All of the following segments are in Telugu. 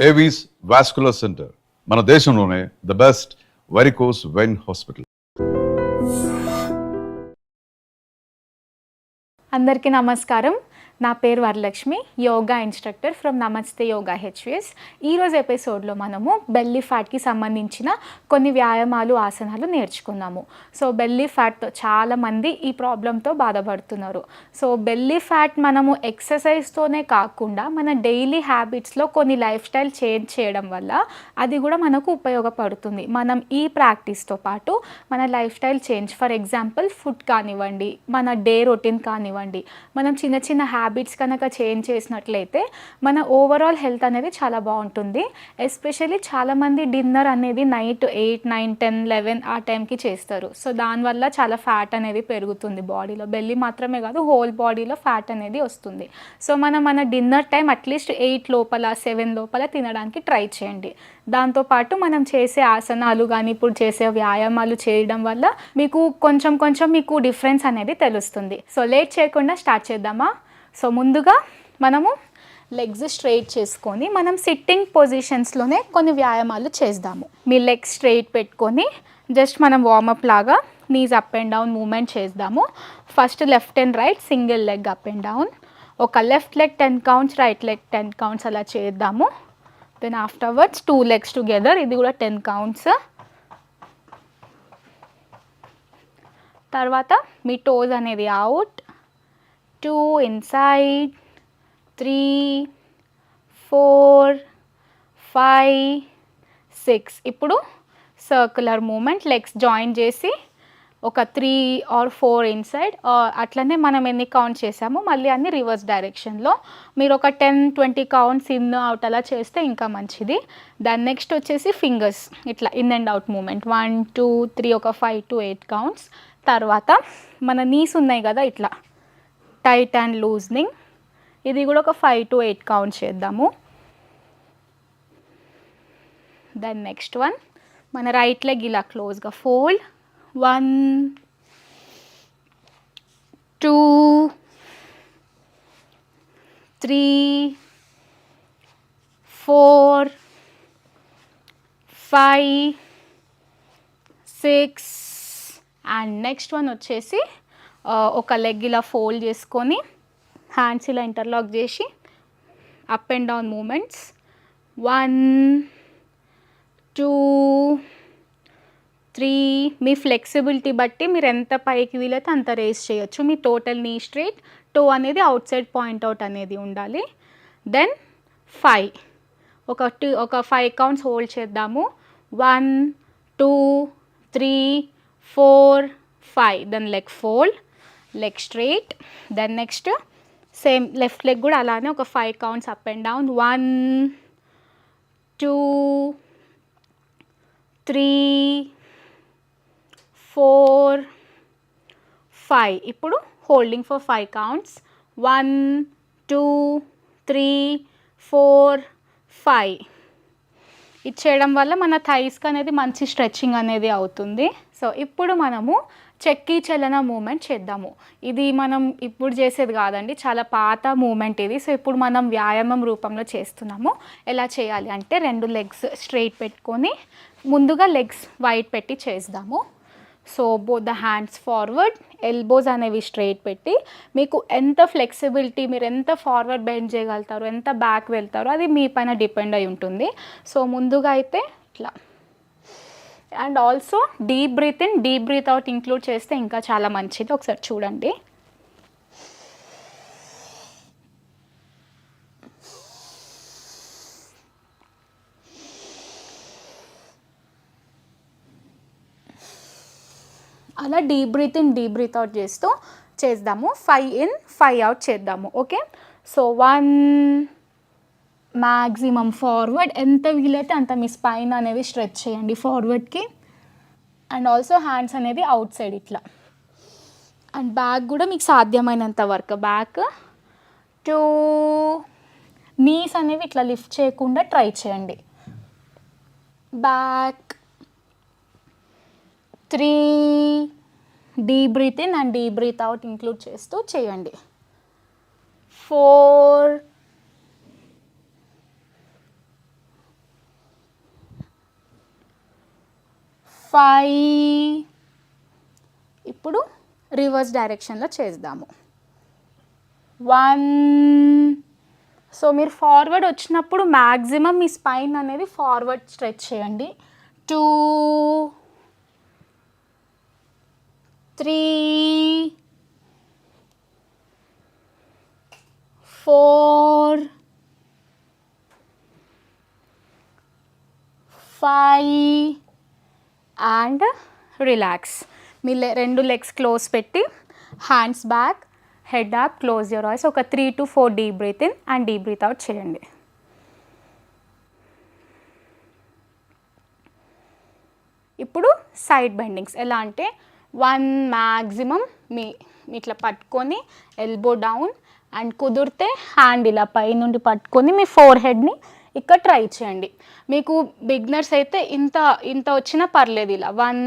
ఏవీస్ వాస్కులర్ సెంటర్ మన దేశంలోనే the best varicose vein hospital. అందరికీ నమస్కారం. నా పేరు వరలక్ష్మి, యోగా ఇన్స్ట్రక్టర్ ఫ్రమ్ నమస్తే యోగా హెచ్విఎస్. ఈరోజు ఎపిసోడ్లో మనము బెల్లీ ఫ్యాట్కి సంబంధించిన కొన్ని వ్యాయామాలు, ఆసనాలు నేర్చుకున్నాము. సో బెల్లీ ఫ్యాట్తో చాలామంది ఈ ప్రాబ్లంతో బాధపడుతున్నారు. సో బెల్లీ ఫ్యాట్ మనము ఎక్సర్సైజ్తోనే కాకుండా మన డైలీ హ్యాబిట్స్లో కొన్ని లైఫ్ స్టైల్ చేంజ్ చేయడం వల్ల అది కూడా మనకు ఉపయోగపడుతుంది. మనం ఈ ప్రాక్టీస్తో పాటు మన life style change, for example food కానివ్వండి, మన డే రొటీన్ కానివ్వండి, మనం చిన్న చిన్న హ్యాబిట్స్ కనుక చేంజ్ చేసినట్లయితే మన ఓవరాల్ హెల్త్ అనేది చాలా బాగుంటుంది. ఎస్పెషల్లీ చాలామంది డిన్నర్ అనేది నైట్ 8, 9, 10, 11 ఆ టైంకి చేస్తారు. సో దానివల్ల చాలా ఫ్యాట్ అనేది పెరుగుతుంది బాడీలో. బెల్లీ మాత్రమే కాదు, హోల్ బాడీలో ఫ్యాట్ అనేది వస్తుంది. సో మన డిన్నర్ టైం అట్లీస్ట్ 8 లోపల 7 లోపల తినడానికి ట్రై చేయండి. దాంతోపాటు మనం చేసే ఆసనాలు కానీ ఇప్పుడు చేసే వ్యాయామాలు చేయడం వల్ల మీకు కొంచెం మీకు డిఫరెన్స్ అనేది తెలుస్తుంది. సో లేట్ చేయకుండా స్టార్ట్ చేద్దామా? సో ముందుగా మనము లెగ్స్ స్ట్రైట్ చేసుకొని మనం సిట్టింగ్ పొజిషన్స్లోనే కొన్ని వ్యాయామాలు చేద్దాము. మీ లెగ్స్ స్ట్రైట్ పెట్టుకొని జస్ట్ మనం వార్మప్ లాగా knees up and down movement చేద్దాము. First left and right single leg up and down, ఒక left leg 10 counts, right leg 10 counts అలా చేద్దాము. దెన్ ఆఫ్టర్వర్డ్స్ 2 లెగ్స్ టుగెదర్, ఇది కూడా 10 కౌంట్స్. తర్వాత మీ టోస్ అనేది అవుట్, 2 ఇన్సైడ్, 3, 4, 5, 6. ఇప్పుడు సర్క్యులర్ మూమెంట్, లెగ్స్ జాయిన్ చేసి ఒక 3 or 4 ఇన్సైడ్, అట్లనే మనం ఎన్ని కౌంట్ చేసామో మళ్ళీ అన్ని రివర్స్ డైరెక్షన్లో. మీరు ఒక 10-20 కౌంట్స్ ఇన్ అవుట్ అలా చేస్తే ఇంకా మంచిది. దాని నెక్స్ట్ వచ్చేసి ఫింగర్స్ ఇట్లా ఇన్ అండ్ అవుట్ మూమెంట్, 1, 2, 3, ఒక 5 to 8 కౌంట్స్. తర్వాత మన నీస్ ఉన్నాయి కదా, ఇట్లా టైట్ అండ్ లూజనింగ్, ఇది కూడా ఒక 5 to 8 కౌంట్స్ చేద్దాము. దెన్ నెక్స్ట్ వన్, మన రైట్ లెగ్ ఇలా క్లోజ్గా ఫోల్డ్, 1, 2, 3, 4, 5, 6. అండ్ నెక్స్ట్ వన్ వచ్చేసి ఒక లెగ్ ఇలా ఫోల్డ్ చేసుకొని హ్యాండ్స్ ఇలా ఇంటర్లాక్ చేసి up and down moments, 1, 2, 3. Me flexibility బట్టి మీరు ఎంత పైకి వీలైతే అంత రేస్ చేయొచ్చు. మీ టోటల్ నీ స్ట్రైట్, టో అనేది అవుట్ సైడ్ పాయింట్ అవుట్ అనేది ఉండాలి. దెన్ 5, ఒక 5 కౌంట్స్ హోల్డ్ చేద్దాము. 1, 2, 3, 4, 5. Then leg fold, leg straight. Then next same left leg కూడా అలానే ఒక 5 కౌంట్స్ అప్ అండ్ డౌన్, 1, 2, 3, 4, 5. ఇప్పుడు హోల్డింగ్ ఫర్ 5 కౌంట్స్, 1, 2, 3, 4, 5. ఇది చేయడం వల్ల మన థైస్కి అనేది మంచి స్ట్రెచ్చింగ్ అనేది అవుతుంది. సో ఇప్పుడు మనము చెక్కీ చలన మూమెంట్ చేద్దాము. ఇది మనం ఇప్పుడు చేసేది కాదండి, చాలా పాత మూమెంట్ ఇది. సో ఇప్పుడు మనం వ్యాయామం రూపంలో చేస్తున్నాము. ఎలా చేయాలి అంటే 2 లెగ్స్ స్ట్రైట్ పెట్టుకొని ముందుగా లెగ్స్ వైడ్ పెట్టి చేద్దాము. So both the hands forward, elbows అనేవి స్ట్రైట్ పెట్టి మీకు ఎంత ఫ్లెక్సిబిలిటీ, మీరు ఎంత ఫార్వర్డ్ బెండ్ చేయగలుగుతారు, ఎంత బ్యాక్ వెళ్తారో అది మీ పైన డిపెండ్ అయి ఉంటుంది. సో ముందుగా అయితే ఇట్లా, and also deep breath in, deep breath out include చేస్తే ఇంకా చాలా మంచిది. ఒకసారి చూడండి. అలా deep breath in, deep breath out చేస్తూ చేద్దాము. 5 ఇన్ 5 అవుట్ చేద్దాము. ఓకే, సో 1 మ్యాక్సిమం ఫార్వర్డ్, ఎంత వీలైతే అంత మీ స్పైన్ అనేది స్ట్రెచ్ చేయండి ఫార్వర్డ్కి. అండ్ ఆల్సో హ్యాండ్స్ అనేది అవుట్ సైడ్ ఇట్లా, అండ్ బ్యాక్ కూడా మీకు సాధ్యమైనంత వరకు బ్యాక్. 2 నీస్ అనేవి ఇట్లా లిఫ్ట్ చేయకుండా ట్రై చేయండి. Back 3 deep breath in and deep breath out include చేస్తూ చేయండి. 4 5. ఇప్పుడు రివర్స్ డైరెక్షన్లో చేద్దాము. 1. సో మీరు ఫార్వర్డ్ వచ్చినప్పుడు మ్యాక్సిమం మీ స్పైన్ అనేది ఫార్వర్డ్ స్ట్రెచ్ చేయండి. 2, 3, 4, 5 అండ్ రిలాక్స్. మీ రెండు లెగ్స్ క్లోజ్ పెట్టి hands back, head up, close your eyes. ఒక 3 to 4 deep breath in and deep breath out చేయండి. ఇప్పుడు సైడ్ బెండింగ్స్ ఎలా అంటే 1 మ్యాక్సిమం మీ ఇట్లా పట్టుకొని ఎల్బో డౌన్ అండ్ కుదిరితే హ్యాండ్ ఇలా పై నుండి పట్టుకొని మీ ఫోర్ హెడ్ని ఇక్కడ ట్రై చేయండి. మీకు బిగినర్స్ అయితే ఇంత ఇంత వచ్చినా పర్లేదు. ఇలా 1,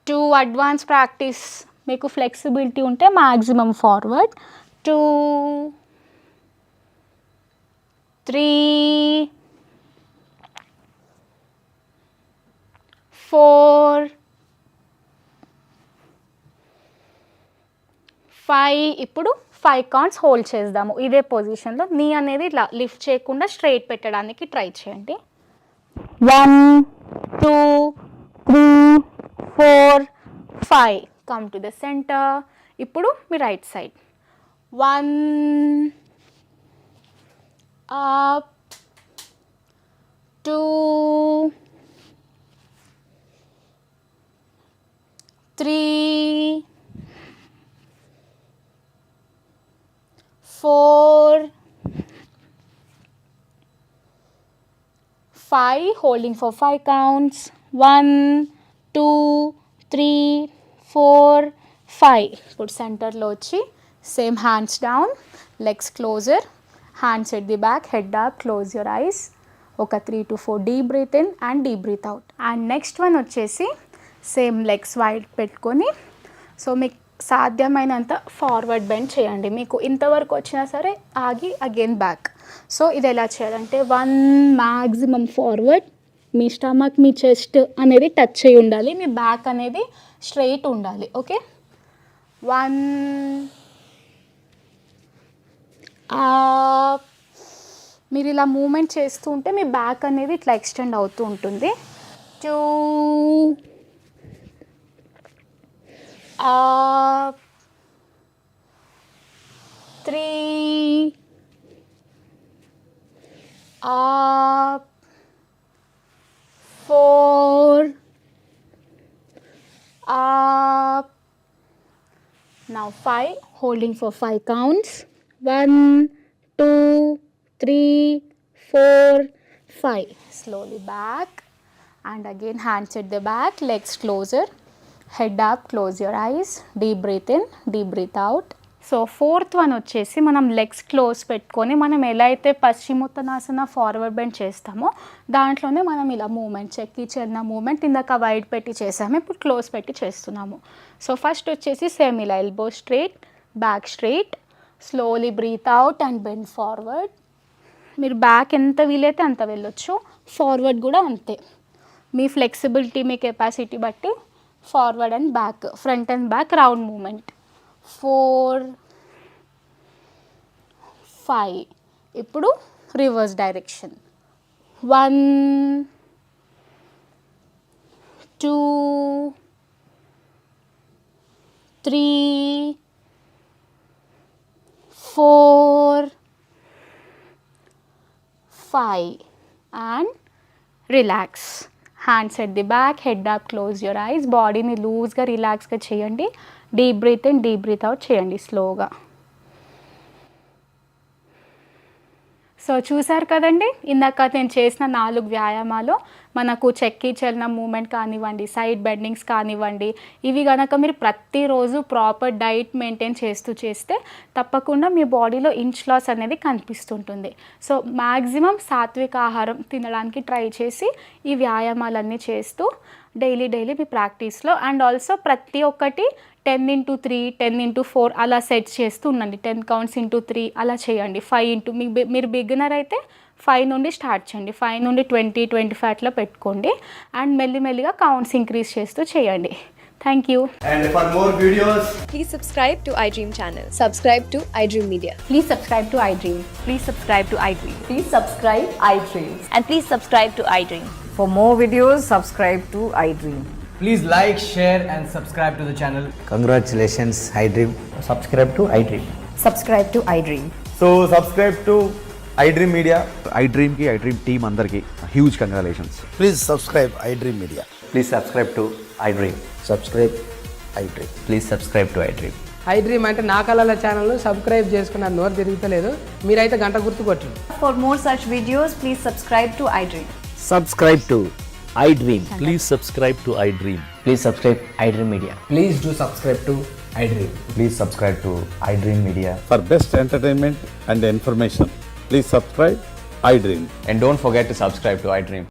2 అడ్వాన్స్ ప్రాక్టీస్ మీకు ఫ్లెక్సిబిలిటీ ఉంటే మ్యాక్సిమం ఫార్వర్డ్. 2, 3, 4, 5. ఇప్పుడు 5 కౌంట్స్ హోల్డ్ చేద్దాము. ఇదే పొజిషన్లో నీ అనేది ఇట్లా లిఫ్ట్ చేయకుండా స్ట్రైట్ పెట్టడానికి ట్రై చేయండి. 1, 2, 3, 4, 5. Come to the centre. ఇప్పుడు మీ right side 1 up, 2, 3, 4, 5. Holding for 5 counts. 1, 2, 3, 4, 5. ఇప్పుడు సెంటర్లో వచ్చి same hands down, legs closer, hands at the back, head up, close your eyes. ఒక 3 to 4 deep breath in and deep breath out. And next one వచ్చేసి సేమ్ లెగ్స్ వైడ్ పెట్టుకొని సో మీకు సాధ్యమైనంత ఫార్వర్డ్ బెండ్ చేయండి. మీకు ఇంతవరకు వచ్చినా సరే ఆగి అగైన్ బ్యాక్. సో ఇది ఎలా చేయాలంటే 1 మ్యాక్సిమం ఫార్వర్డ్, మీ స్టమక్ మీ చెస్ట్ అనేది టచ్ అయి ఉండాలి, మీ బ్యాక్ అనేది స్ట్రైట్ ఉండాలి. Okay, 1 up. మీరు ఇలా మూమెంట్ చేస్తూ ఉంటే మీ బ్యాక్ అనేది ఇట్లా ఎక్స్టెండ్ అవుతూ ఉంటుంది. 2 up, 3 up, 4 up. Now 5, holding for 5 counts. 1, 2, 3, 4, 5. Slowly back and again hands at the back, legs closer, head up, close your eyes, deep breath in, deep breath out. So fourth one వచ్చేసి మనం లెగ్స్ క్లోజ్ పెట్టుకొని మనం ఎలా అయితే పశ్చిమోత్తనాసన ఫార్వర్డ్ బెండ్ చేస్తామో దాంట్లోనే మనం ఇలా మూమెంట్ చెక్కి చెన్న మూమెంట్ ఇందాక వైడ్ పెట్టి చేసాము, ఇప్పుడు క్లోజ్ పెట్టి చేస్తున్నాము. సో ఫస్ట్ వచ్చేసి సేమ్ ఇలా elbow straight, back straight, slowly breath out and bend forward. మీరు బ్యాక్ ఎంత వీలైతే అంత వెళ్ళొచ్చు, ఫార్వర్డ్ కూడా అంతే. మీ ఫ్లెక్సిబిలిటీ మీ కెపాసిటీ బట్టి forward and back, front and back round movement. 4, 5. ఇప్పుడు reverse direction. 1, 2, 3, 4, 5 and relax. Hands at the back, head up, close your eyes. బాడీని లూజ్గా రిలాక్స్గా చేయండి. Deep breath in, deep breath out చేయండి స్లోగా. సో చూసారు కదండి, ఇందాక నేను చేసిన 4 వ్యాయామాలు మనకు చెక్కి చలన మూమెంట్ కానివ్వండి, సైడ్ బెండింగ్స్ కానివ్వండి, ఇవి కనుక మీరు ప్రతిరోజు ప్రాపర్ డైట్ మెయింటైన్ చేస్తే తప్పకుండా మీ బాడీలో ఇంచ్ లాస్ అనేది కనిపిస్తుంటుంది. సో మ్యాక్సిమం సాత్విక ఆహారం తినడానికి ట్రై చేసి ఈ వ్యాయామాలన్నీ చేస్తూ డైలీ మీ ప్రాక్టీస్లో అండ్ ఆల్సో ప్రతి ఒక్కటి 10x3, 10x4 అలా సెట్ చేస్తూ ఉండండి. 10 కౌంట్స్ ఇంటూ 3 అలా చేయండి. 5 ఇంటూ మీరు బిగినర్ అయితే 5 నుండి స్టార్ట్ చేయండి. 5 నుండి 20-25 అట్లా పెట్టుకోండి. అండ్ మెల్లిమెల్లిగా కౌంట్స్ ఇంక్రీజ్ చేస్తూ చేయండి. Thank you. And for more videos, Please subscribe to iDream channel. Subscribe to iDream Media. Please subscribe to iDream. Please subscribe to iDream. Please subscribe iDream. And please subscribe to iDream. For more videos, subscribe to iDream. please like, share and subscribe to the channel. Congratulations, iDream. Subscribe to iDream. Subscribe to iDream. So subscribe to iDream Media. iDream की iDream team अंदर की huge congratulations. Please subscribe iDream Media. Please subscribe to iDream. Subscribe iDream. Please subscribe to iDream. iDream అంటే నా కళల ఛానల్ను సబ్స్క్రైబ్ చేసుకున్న నోరు తిరుగుతలేదు, మీరైతే గంట గుర్తు కొట్టండి. For more such videos, please subscribe to iDream. Subscribe to iDream. Please subscribe to iDream. Please subscribe iDream Media. Please do subscribe to iDream. Please subscribe to iDream Media. For best entertainment and information, please subscribe iDream. And don't forget to subscribe to iDream.